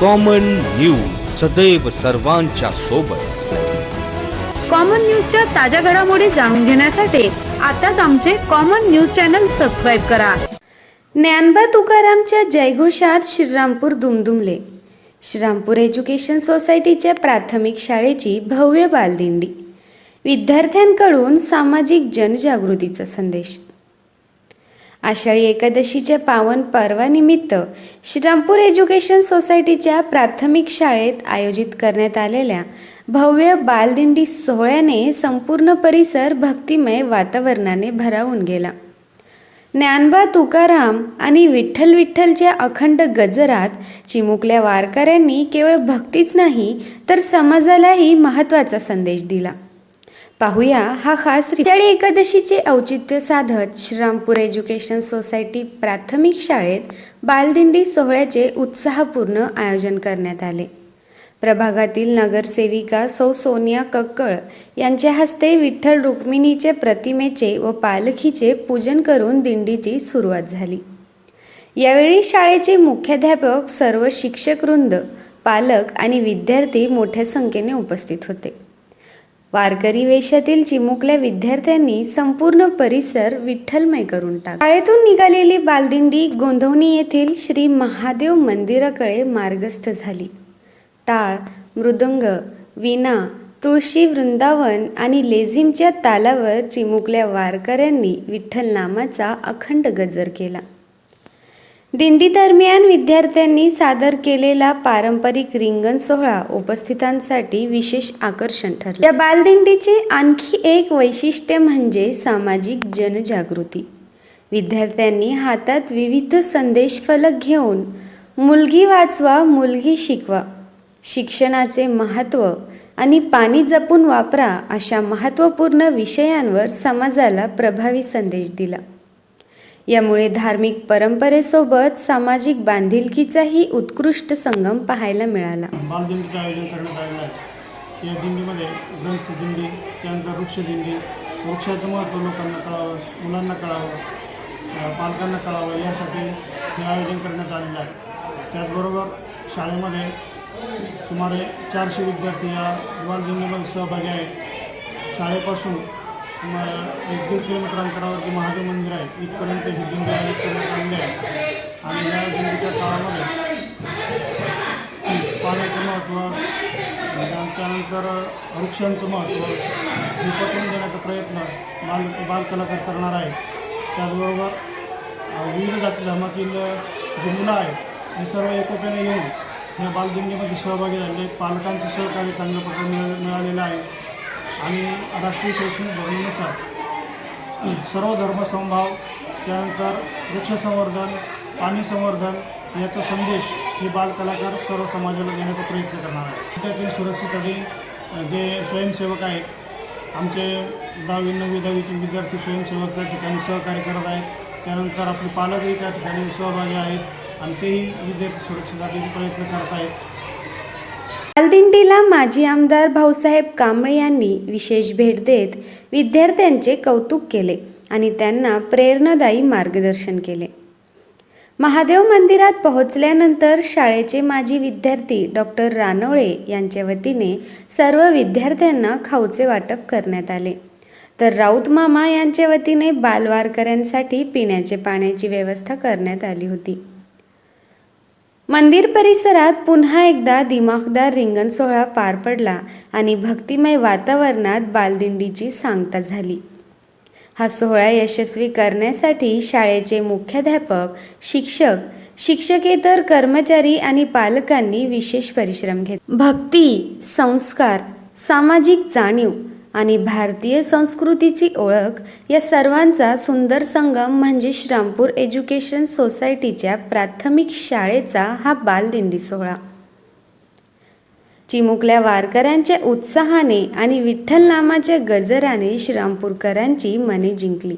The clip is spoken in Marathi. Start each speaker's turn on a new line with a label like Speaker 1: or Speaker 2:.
Speaker 1: कॉमन न्यूज सदैव सर्वांच्या सोबत।
Speaker 2: कॉमन न्यूजच्या ताज्या घडामोडी जाणून घेण्यासाठी आताच आमचे कॉमन न्यूज चॅनल सबस्क्राइब करा।
Speaker 3: ज्ञानोबा तुकारामच्या जयघोषात श्रीरामपूर दुमदुमले। श्रीरामपूर एज्युकेशन सोसायटीच्या प्राथमिक शाळेची भव्य बालदिंडी। विद्यार्थ्यांकडून सामाजिक जनजागृतीचा संदेश। आषाढी एकादशीच्या पावन पर्वानिमित्त श्रीरामपूर एज्युकेशन सोसायटीच्या प्राथमिक शाळेत आयोजित करण्यात आलेल्या भव्य बालदिंडी सोहळ्याने संपूर्ण परिसर भक्तिमय वातावरणाने भरावून गेला। ज्ञानोबा तुकाराम आणि विठ्ठल विठ्ठलच्या अखंड गजरात चिमुकल्या वारकऱ्यांनी केवळ भक्तीच नाही तर समाजालाही महत्त्वाचा संदेश दिला। पाहूया हा खास आषाढी एकादशीचे औचित्य साधत श्रीरामपूर एज्युकेशन सोसायटी प्राथमिक शाळेत बालदिंडी सोहळ्याचे उत्साहपूर्ण आयोजन करण्यात आले। प्रभागातील नगरसेविका सौ सोनिया कक्कळ यांच्या हस्ते विठ्ठल रुक्मिणीचे प्रतिमेचे व पालखीचे पूजन करून दिंडीची सुरुवात झाली। यावेळी शाळेचे मुख्याध्यापक, सर्व शिक्षकवृंद, पालक आणि विद्यार्थी मोठ्या संख्येने उपस्थित होते। वारकरी वेशातील चिमुकल्या विद्यार्थ्यांनी संपूर्ण परिसर विठ्ठलमय करून टाकला। शाळेतून निघालेली बालदिंडी गोंधवणी येथील श्री महादेव मंदिराकडे मार्गस्थ झाली। टाळ, मृदंग, वीणा, तुळशी वृंदावन आणि लेझिमच्या तालावर चिमुकल्या वारकऱ्यांनी विठ्ठल नामाचा अखंड गजर केला। दिंडी दरम्यान विद्यार्थ्यांनी सादर केलेला पारंपरिक रिंगण सोहळा उपस्थितांसाठी विशेष आकर्षण ठरला। या बालदिंडीचे आणखी एक वैशिष्ट्य म्हणजे सामाजिक जनजागृती। विद्यार्थ्यांनी हातात विविध संदेश फलक घेऊन मुलगी वाचवा, मुलगी शिकवा, शिक्षणाचे महत्त्व आणि पाणी जपून वापरा अशा महत्त्वपूर्ण विषयांवर समाजाला प्रभावी संदेश दिला। यामुळे धार्मिक परंपरेसोबत सामाजिक बांधिलकीचाही उत्कृष्ट संगम पाहायला मिळाला।
Speaker 4: बालदिंडीचे आयोजन करण्यात आलेलं आहे। या दिंडीमध्ये ग्रंथदिंडी, त्यानंतर वृक्षदिंडी, वृक्षाचं महत्त्व लोकांना कळावं, मुलांना कळावं, पालकांना कळावं यासाठी हे आयोजन करण्यात आलेलं आहे। त्याचबरोबर शाळेमध्ये सुमारे 400 विद्यार्थी या बालदिंडीमध्ये सहभागी आहेत। शाळेपासून सुमारे 1-1.5 किलोमीटर अंतरावरती महादेव मंदिर आहे, इथपर्यंत ही दिंडी आयोजित करण्यात आलेली आहे। आणि या दिंडीच्या काळामध्ये पाण्याचं महत्त्व, त्यानंतर वृक्षांचं महत्त्व हे पटवून देण्याचा प्रयत्न बालकलाकार करणार आहे। त्याचबरोबर विविध जाती धर्मातील जी मुलं आहेत हे सर्व एकोप्याने येऊन या बालदिंडीमध्ये सहभागी झाले। पालकांचं सहकार्य चांगल्या प्रकारे मिळालेलं आहे आणि राष्ट्रीय शैक्षणिक धोरणानुसार सर्व धर्मसमभाव, त्यानंतर वृक्ष संवर्धन, पाणी संवर्धन याचा संदेश हे बालकलाकार सर्व समाजाला देण्याचा प्रयत्न करणार आहे। त्यातील सुरक्षेसाठी जे स्वयंसेवक आहेत, आमचे 10वी 9वी 10वीचे विद्यार्थी स्वयंसेवक त्या ठिकाणी सहकार्य करत आहेत। त्यानंतर आपले पालकही त्या ठिकाणी सहभागी आहेत आणि तेही विद्यार्थी सुरक्षेसाठी प्रयत्न करत आहेत।
Speaker 3: बालदिंडीला माजी आमदार भाऊसाहेब कांबळे यांनी विशेष भेट देत विद्यार्थ्यांचे कौतुक केले आणि त्यांना प्रेरणादायी मार्गदर्शन केले। महादेव मंदिरात पोहोचल्यानंतर शाळेचे माजी विद्यार्थी डॉक्टर रानोळे यांच्या वतीने सर्व विद्यार्थ्यांना खाऊचे वाटप करण्यात आले, तर राऊत मामा यांच्या वतीने बालवारकऱ्यांसाठी पिण्याचे पाण्याची व्यवस्था करण्यात आली होती। मंदिर परिसरात पुन्हा एकदा दिमाखदार रिंगण सोहळा पार पडला आणि भक्तिमय वातावरणात बालदिंडीची सांगता झाली। हा सोहळा यशस्वी करण्यासाठी शाळेचे मुख्याध्यापक, शिक्षक, शिक्षकेतर कर्मचारी आणि पालकांनी विशेष परिश्रम घेतले। भक्ती, संस्कार, सामाजिक जाणीव आणि भारतीय संस्कृतीची ओळख या सर्वांचा सुंदर संगम म्हणजे श्रीरामपूर एज्युकेशन सोसायटीच्या प्राथमिक शाळेचा हा बालदिंडी सोहळा। चिमुकल्या वारकऱ्यांच्या उत्साहाने आणि विठ्ठल नामाच्या गजराने श्रीरामपूरकरांची मने जिंकली।